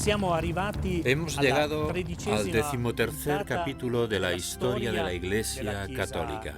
Hemos llegado al 13º capítulo de la historia de la Iglesia Católica.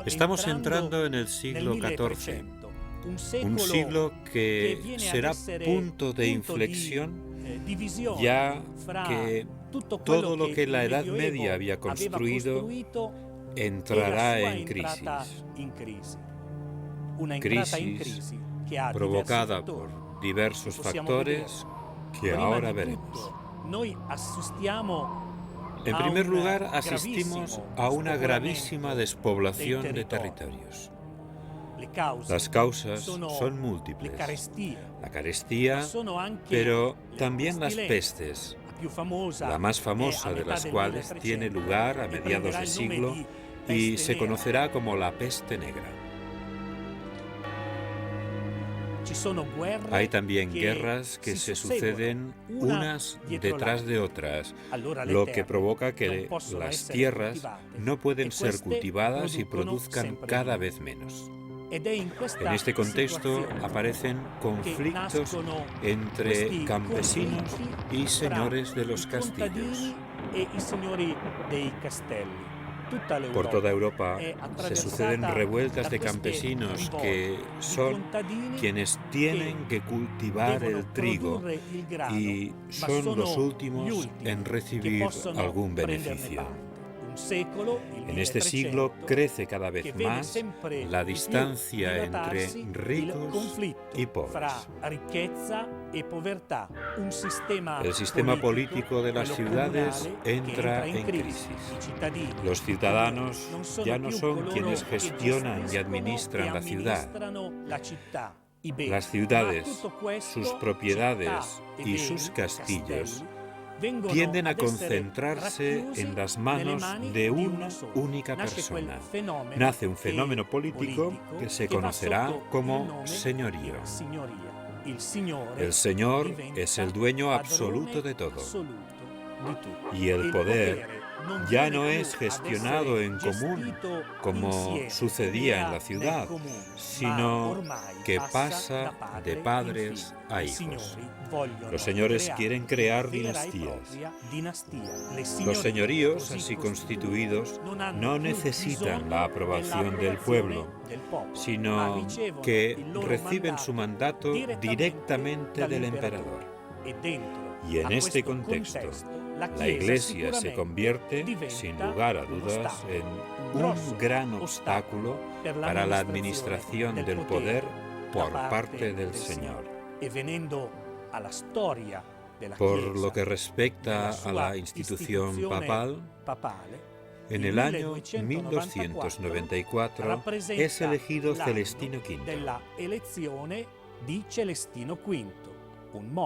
Estamos entrando en el siglo XIV, un siglo que será punto de inflexión, ya que todo lo que la Edad Media había construido entrará en crisis. Crisis provocada por diversos factores que ahora veremos. En primer lugar, asistimos a una gravísima despoblación de territorios. Las causas son múltiples. La carestía, pero también las pestes, la más famosa de las cuales tiene lugar a mediados de siglo y se conocerá como la peste negra. Hay también guerras que se suceden unas detrás de otras, lo que provoca que las tierras no pueden ser cultivadas y produzcan cada vez menos. En este contexto aparecen conflictos entre campesinos y señores de los castillos. Por toda Europa se suceden revueltas de campesinos que son quienes tienen que cultivar el trigo y son los últimos en recibir algún beneficio. En este siglo crece cada vez más la distancia entre ricos y pobres. El sistema político de las ciudades entra en crisis. Los ciudadanos ya no son quienes gestionan y administran la ciudad. Las ciudades, sus propiedades y sus castillos tienden a concentrarse en las manos de una única persona. Nace un fenómeno político que se conocerá como señorío. El señor es el dueño absoluto de todo. Y el poder ya no es gestionado en común, como sucedía en la ciudad, sino que pasa de padres a hijos. Los señores quieren crear dinastías. Los señoríos, así constituidos, no necesitan la aprobación del pueblo, sino que reciben su mandato directamente del emperador. Y en este contexto, la Iglesia se convierte, sin lugar a dudas, en un gran obstáculo para la administración del poder por parte del Señor. Por lo que respecta a la institución papal, en el año 1294 es elegido Celestino V.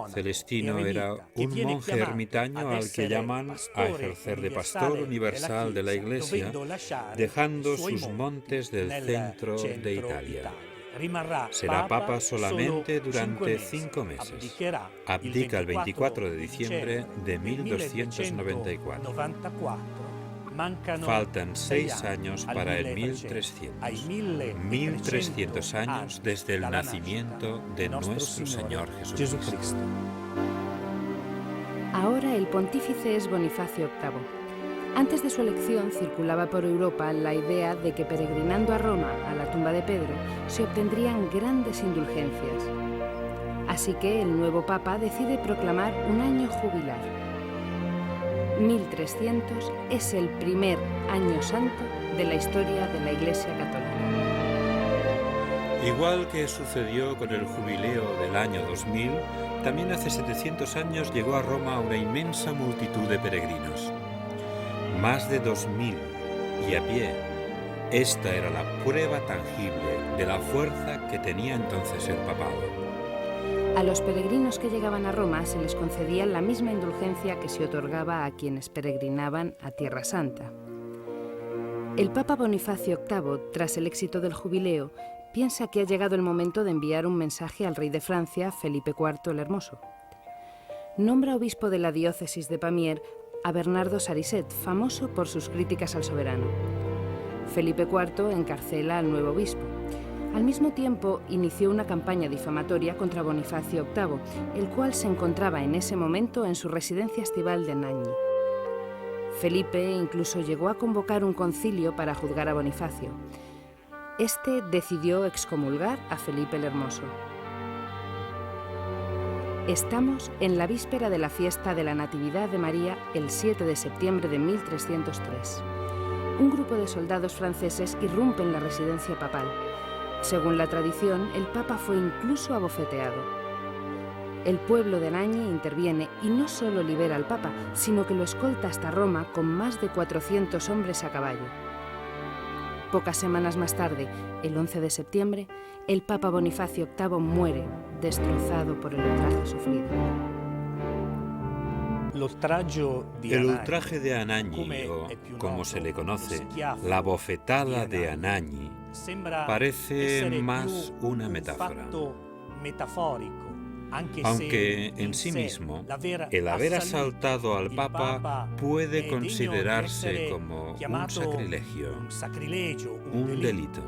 Celestino era un monje ermitaño al que llaman a ejercer de pastor universal de la Iglesia, dejando sus montes del centro de Italia. Será papa solamente durante 5 meses. Abdica el 24 de diciembre de 1294. Faltan 6 años para el 1300. 1300 años desde el nacimiento de nuestro Señor Jesucristo. Ahora el pontífice es Bonifacio VIII. Antes de su elección circulaba por Europa la idea de que peregrinando a Roma, a la tumba de Pedro, se obtendrían grandes indulgencias. Así que el nuevo papa decide proclamar un año jubilar. 1300 es el primer año santo de la historia de la Iglesia Católica. Igual que sucedió con el jubileo del año 2000, también hace 700 años llegó a Roma una inmensa multitud de peregrinos. Más de 2000 y a pie. Esta era la prueba tangible de la fuerza que tenía entonces el papado. A los peregrinos que llegaban a Roma se les concedía la misma indulgencia que se otorgaba a quienes peregrinaban a Tierra Santa. El Papa Bonifacio VIII, tras el éxito del jubileo, piensa que ha llegado el momento de enviar un mensaje al rey de Francia, Felipe IV el Hermoso. Nombra obispo de la diócesis de Pamiers a Bernardo Sarisset, famoso por sus críticas al soberano. Felipe IV encarcela al nuevo obispo. Al mismo tiempo, inició una campaña difamatoria contra Bonifacio VIII, el cual se encontraba en ese momento en su residencia estival de Nagni. Felipe incluso llegó a convocar un concilio para juzgar a Bonifacio. Este decidió excomulgar a Felipe el Hermoso. Estamos en la víspera de la fiesta de la Natividad de María, el 7 de septiembre de 1303. Un grupo de soldados franceses irrumpe en la residencia papal. Según la tradición, el Papa fue incluso abofeteado. El pueblo de Nagni interviene y no solo libera al Papa, sino que lo escolta hasta Roma con más de 400 hombres a caballo. Pocas semanas más tarde, el 11 de septiembre, el Papa Bonifacio VIII muere, destrozado por el ultraje sufrido. El ultraje de Anagni, o como se le conoce, la bofetada de Anagni, parece más una metáfora. Aunque en sí mismo, el haber asaltado al Papa puede considerarse como un sacrilegio, un delito.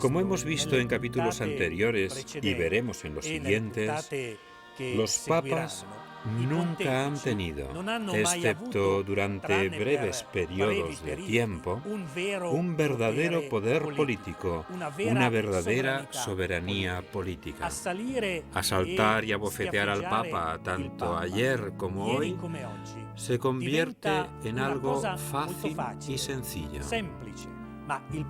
Como hemos visto en capítulos anteriores y veremos en los siguientes, los papas nunca han tenido, excepto durante breves periodos de tiempo, un verdadero poder político, una verdadera soberanía política. Asaltar y abofetear al Papa, tanto ayer como hoy, se convierte en algo fácil y sencillo.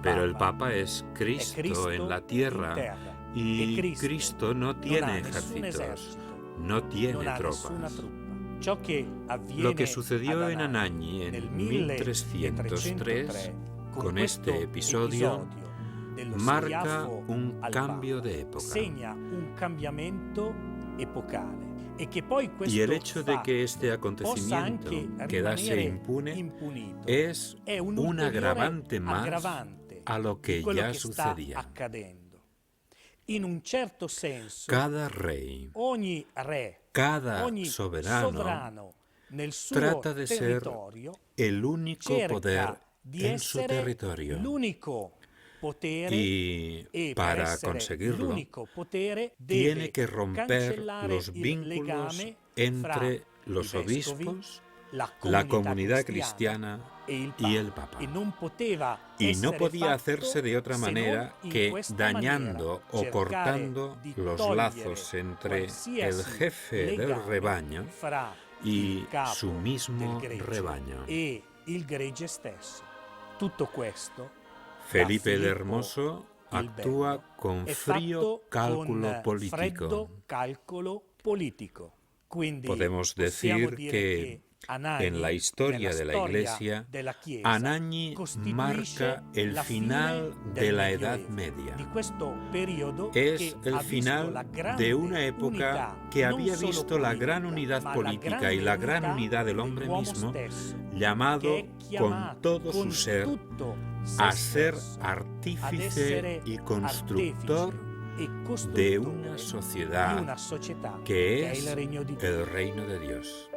Pero el Papa es Cristo en la tierra y Cristo no tiene ejércitos. No tiene tropas. Lo que sucedió en Anagni en 1303, con este episodio, marca un cambio de época. Y el hecho de que este acontecimiento quedase impune es un agravante más a lo que ya sucedía. Cada rey, cada soberano trata de ser el único poder en su territorio. Y para conseguirlo, tiene que romper los vínculos entre los obispos, la comunidad cristiana y el Papa. Y no podía hacerse de otra manera que dañando o cortando los lazos entre el jefe del rebaño y su mismo rebaño. Felipe el Hermoso actúa con frío cálculo político. Podemos decir que en la historia de la Iglesia, Anagni marca el final de la Edad Media. Es el final de una época que había visto la gran unidad política y la gran unidad del hombre mismo, llamado con todo su ser a ser artífice y constructor de una sociedad que es el reino de Dios.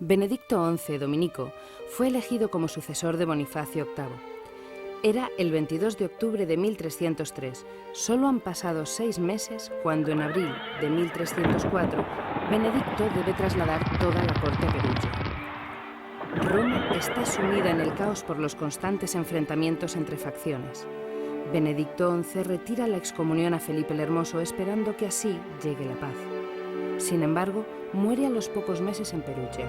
Benedicto XI, dominico, fue elegido como sucesor de Bonifacio VIII. Era el 22 de octubre de 1303. Solo han pasado 6 meses cuando en abril de 1304 Benedicto debe trasladar toda la corte a Perugia. Roma está sumida en el caos por los constantes enfrentamientos entre facciones. Benedicto XI retira la excomunión a Felipe el Hermoso esperando que así llegue la paz. Sin embargo, muere a los pocos meses en Perugia.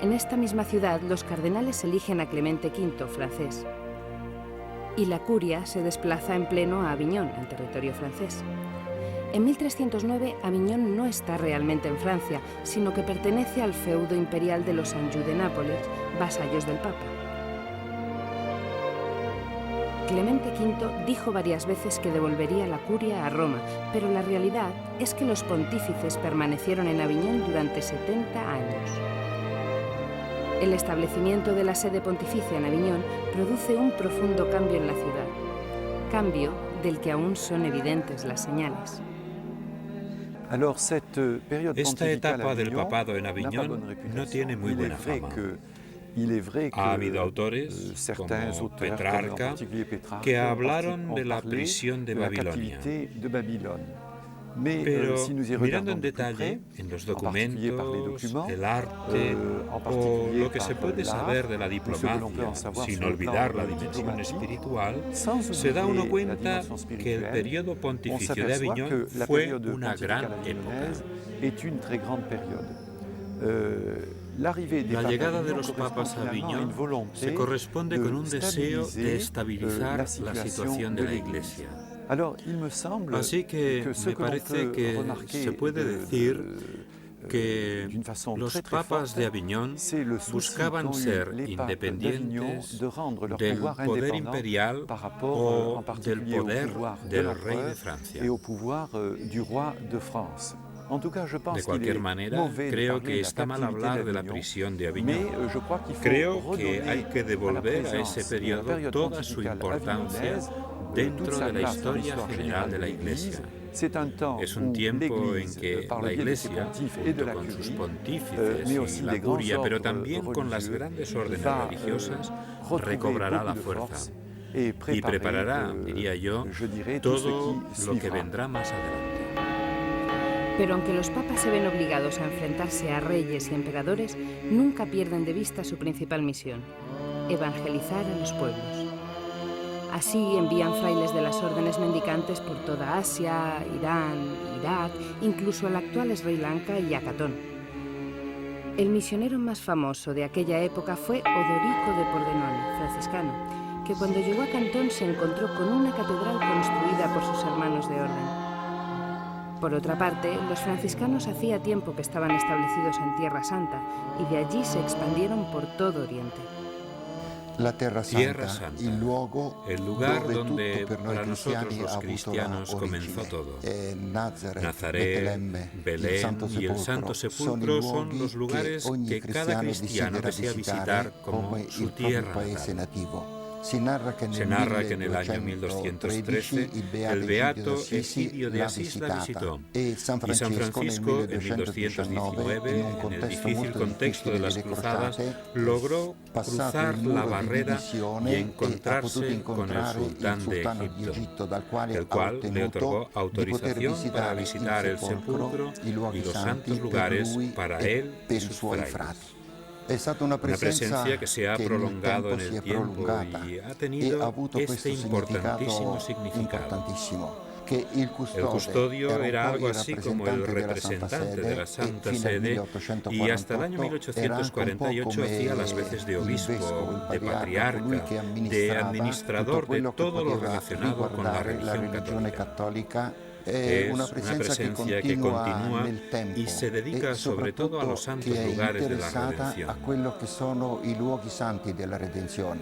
En esta misma ciudad, los cardenales eligen a Clemente V, francés, y la curia se desplaza en pleno a Aviñón, en territorio francés. En 1309, Aviñón no está realmente en Francia, sino que pertenece al feudo imperial de los Anjou de Nápoles, vasallos del Papa. Clemente V dijo varias veces que devolvería la curia a Roma, pero la realidad es que los pontífices permanecieron en Aviñón durante 70 años. El establecimiento de la sede pontificia en Aviñón produce un profundo cambio en la ciudad, cambio del que aún son evidentes las señales. Esta etapa del papado en Aviñón no tiene muy buena fama. Ha habido autores, como Petrarca, que hablaron de la prisión de Babilonia. Pero mirando en detalle en los documentos, el arte o lo que se puede saber de la diplomacia, sin olvidar la dimensión espiritual, se da uno cuenta que el periodo pontificio de Aviñón fue una gran época. La llegada de los papas a Aviñón se corresponde con un deseo de estabilizar la situación de la Iglesia. Así que me parece que se puede decir que los papas de Aviñón buscaban ser independientes del poder imperial o del poder del rey de Francia. De cualquier manera, creo que está mal hablar de la prisión de Aviñón. Creo que hay que devolver a ese periodo toda su importancia dentro de la historia general de la Iglesia. Es un tiempo en que la Iglesia, junto con sus pontífices y la curia, pero también con las grandes órdenes religiosas, recobrará la fuerza y preparará, diría yo, todo lo que vendrá más adelante. Pero aunque los papas se ven obligados a enfrentarse a reyes y emperadores, nunca pierden de vista su principal misión: evangelizar a los pueblos. Así envían frailes de las órdenes mendicantes por toda Asia, Irán, Irak, incluso al actual Sri Lanka y a Catón. El misionero más famoso de aquella época fue Odorico de Pordenone, franciscano, que cuando llegó a Cantón se encontró con una catedral construida por sus hermanos de orden. Por otra parte, los franciscanos hacía tiempo que estaban establecidos en Tierra Santa y de allí se expandieron por todo Oriente. La Tierra Santa, el lugar donde para nosotros los cristianos comenzó todo. Nazaret, Belén y el Santo Sepulcro son los lugares que cada cristiano desea visitar como su tierra natal. Se narra que en el año 1213 el beato Egidio de Asís la visitó y San Francisco en 1219, en el difícil contexto de las cruzadas, logró cruzar la barrera y encontrarse con el sultán de Egipto, el cual le otorgó autorización para visitar el sepulcro y los santos lugares para él y sus frailes. Una presencia que se ha prolongado en el tiempo y ha tenido este importantísimo significado. El custodio era algo así como el representante de la Santa Sede y hasta el año 1848 hacía las veces de obispo, de patriarca, de administrador de todo lo relacionado con la religión católica. Es una presencia que continúa y se dedica sobre todo a los santos lugares de la redención.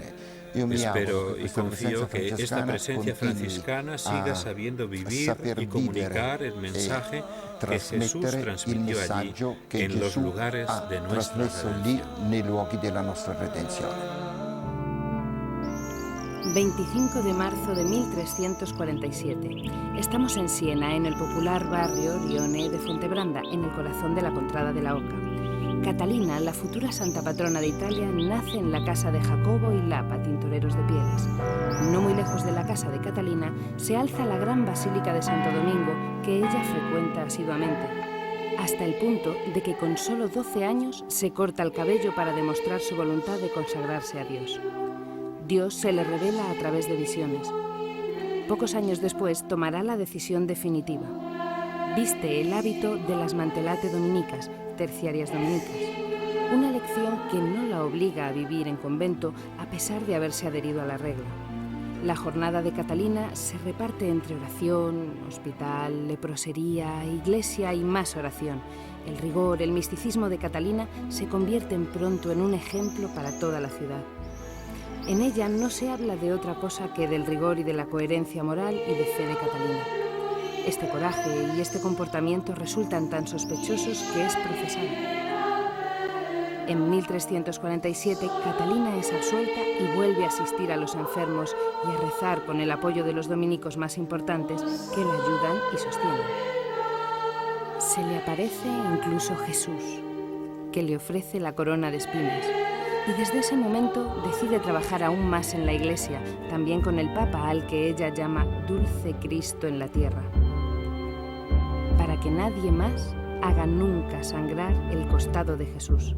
Espero y confío que esta presencia franciscana siga sabiendo vivir y comunicar el mensaje que Jesús transmitió allí en los lugares de nuestra redención. 25 de marzo de 1347. Estamos en Siena, en el popular barrio Rione de Fontebranda, en el corazón de la contrada de la Oca. Catalina, la futura santa patrona de Italia, nace en la casa de Jacobo y Lapa, tintoreros de pieles. No muy lejos de la casa de Catalina se alza la gran basílica de Santo Domingo, que ella frecuenta asiduamente, hasta el punto de que con solo 12 años se corta el cabello para demostrar su voluntad de consagrarse a Dios. Dios se le revela a través de visiones. Pocos años después tomará la decisión definitiva. Viste el hábito de las mantelate dominicas, terciarias dominicas, una elección que no la obliga a vivir en convento a pesar de haberse adherido a la regla. La jornada de Catalina se reparte entre oración, hospital, leprosería, iglesia y más oración. El rigor, el misticismo de Catalina se convierten pronto en un ejemplo para toda la ciudad. En ella no se habla de otra cosa que del rigor y de la coherencia moral y de fe de Catalina. Este coraje y este comportamiento resultan tan sospechosos que es procesada. En 1347, Catalina es absuelta y vuelve a asistir a los enfermos y a rezar con el apoyo de los dominicos más importantes que la ayudan y sostienen. Se le aparece incluso Jesús, que le ofrece la corona de espinas. Y desde ese momento decide trabajar aún más en la Iglesia, también con el Papa, al que ella llama Dulce Cristo en la tierra, para que nadie más haga nunca sangrar el costado de Jesús.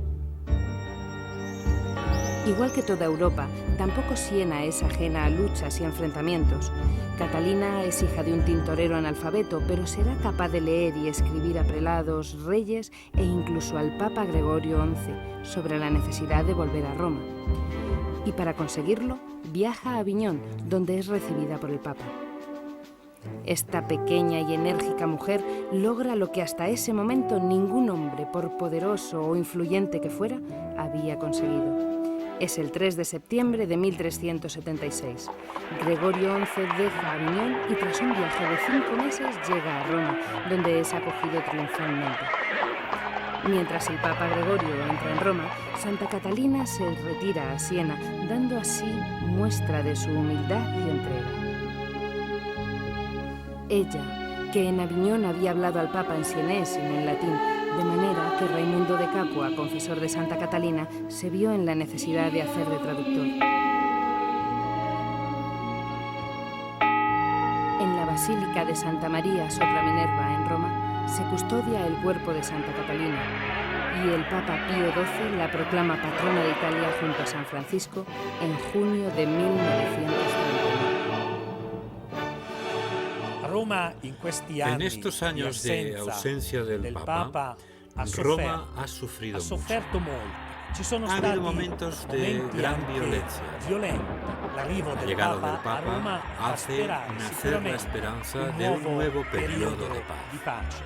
Igual que toda Europa, tampoco Siena es ajena a luchas y enfrentamientos. Catalina es hija de un tintorero analfabeto, pero será capaz de leer y escribir a prelados, reyes e incluso al Papa Gregorio XI sobre la necesidad de volver a Roma. Y para conseguirlo, viaja a Aviñón, donde es recibida por el Papa. Esta pequeña y enérgica mujer logra lo que hasta ese momento ningún hombre, por poderoso o influyente que fuera, había conseguido. Es el 3 de septiembre de 1376. Gregorio XI deja Aviñón y tras un viaje de 5 meses llega a Roma, donde es acogido triunfalmente. Mientras el Papa Gregorio entra en Roma, Santa Catalina se retira a Siena, dando así muestra de su humildad y entrega. Ella, que en Aviñón había hablado al Papa en sienés y no en latín, de manera que Raimundo de Capua, confesor de Santa Catalina, se vio en la necesidad de hacer de traductor. En la Basílica de Santa María sopra Minerva, en Roma, se custodia el cuerpo de Santa Catalina y el Papa Pío XII la proclama patrona de Italia junto a San Francisco en junio de 1931. En estos años de ausencia del Papa, Roma ha sufrido mucho. Ha habido momentos de gran violencia. La llegada del Papa hace nacer la esperanza de un nuevo periodo de paz.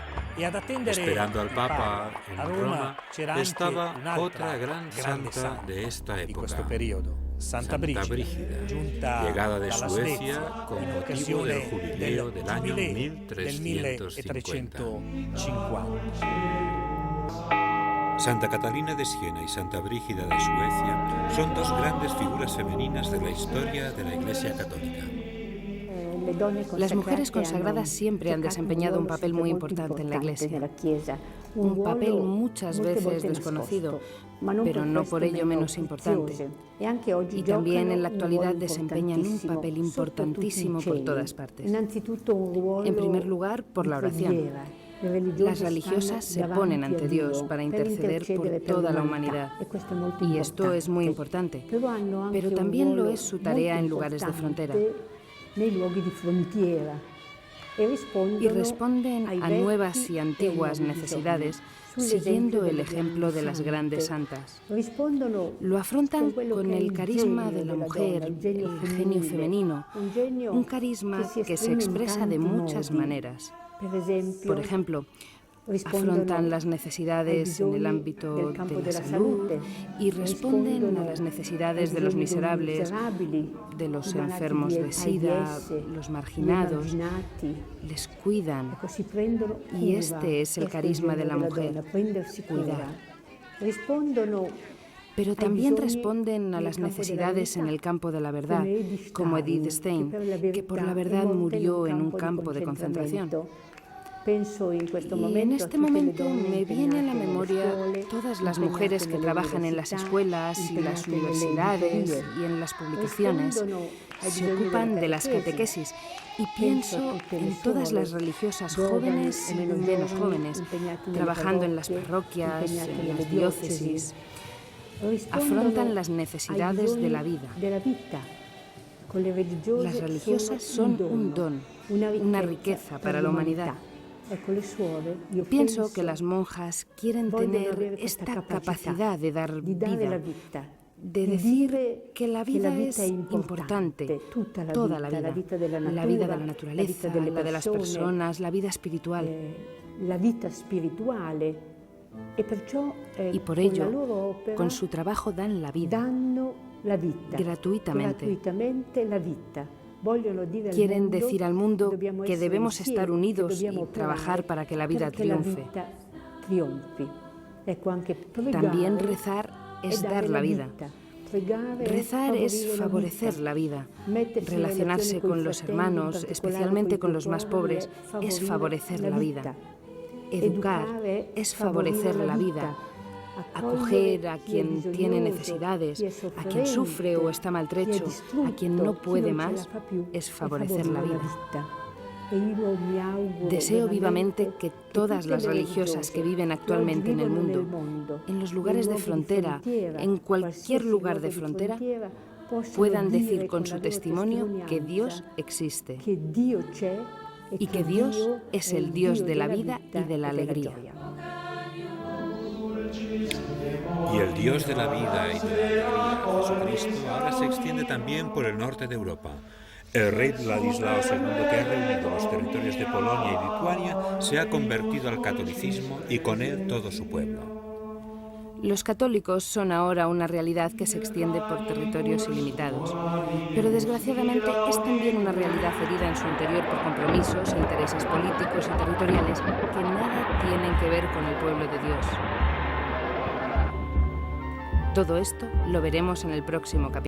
Esperando al Papa en Roma estaba otra gran santa de esta época, Santa Brígida, llegada de Suecia con motivo del jubileo del año 1350. Santa Catalina de Siena y Santa Brígida de Suecia son dos grandes figuras femeninas de la historia de la Iglesia Católica. Las mujeres consagradas siempre han desempeñado un papel muy importante en la Iglesia, un papel muchas veces desconocido, pero no por ello menos importante. Y también en la actualidad desempeñan un papel importantísimo por todas partes. En primer lugar, por la oración. Las religiosas se ponen ante Dios para interceder por toda la humanidad, y esto es muy importante, pero también lo es su tarea en lugares de frontera. Y responden a nuevas y antiguas necesidades siguiendo el ejemplo de las grandes santas. Lo afrontan con el carisma de la mujer, el genio femenino, un carisma que se expresa de muchas maneras. Por ejemplo, afrontan las necesidades en el ámbito de la salud y responden a las necesidades de los miserables, de los enfermos de SIDA, los marginados, les cuidan. Y este es el carisma de la mujer, cuidar. Pero también responden a las necesidades en el campo de la verdad, como Edith Stein, que por la verdad murió en un campo de concentración. Y en este momento me viene a la memoria todas las mujeres que trabajan en las escuelas y las universidades y en las publicaciones, se ocupan de las catequesis, y pienso en todas las religiosas jóvenes y menos jóvenes, trabajando en las parroquias, en las diócesis. Afrontan las necesidades de la vida. Las religiosas son un don, una riqueza para la humanidad. Pienso que las monjas quieren tener esta capacidad de dar vida, de decir que la vida es importante, toda la vida de la naturaleza, la de las personas, la vida espiritual. Y por ello, con su trabajo dan la vida, gratuitamente. Quieren decir al mundo que debemos estar unidos y trabajar para que la vida triunfe. También rezar es dar la vida. Rezar es favorecer la vida. Relacionarse con los hermanos, especialmente con los más pobres, es favorecer la vida. Educar es favorecer la vida. acoger a quien tiene necesidades, a quien sufre o está maltrecho, a quien no puede más, es favorecer la vida. Deseo vivamente que todas las religiosas que viven actualmente en el mundo, en los lugares de frontera, en cualquier lugar de frontera, puedan decir con su testimonio que Dios existe y que Dios es el Dios de la vida y de la alegría. Y el Dios de la vida y de la alegría, Jesucristo, ahora se extiende también por el norte de Europa. El rey Vladislao II, que ha reunido los territorios de Polonia y Lituania, se ha convertido al catolicismo y con él todo su pueblo. Los católicos son ahora una realidad que se extiende por territorios ilimitados, pero desgraciadamente es también una realidad herida en su interior por compromisos e intereses políticos y territoriales que nada tienen que ver con el pueblo de Dios. Todo esto lo veremos en el próximo capítulo.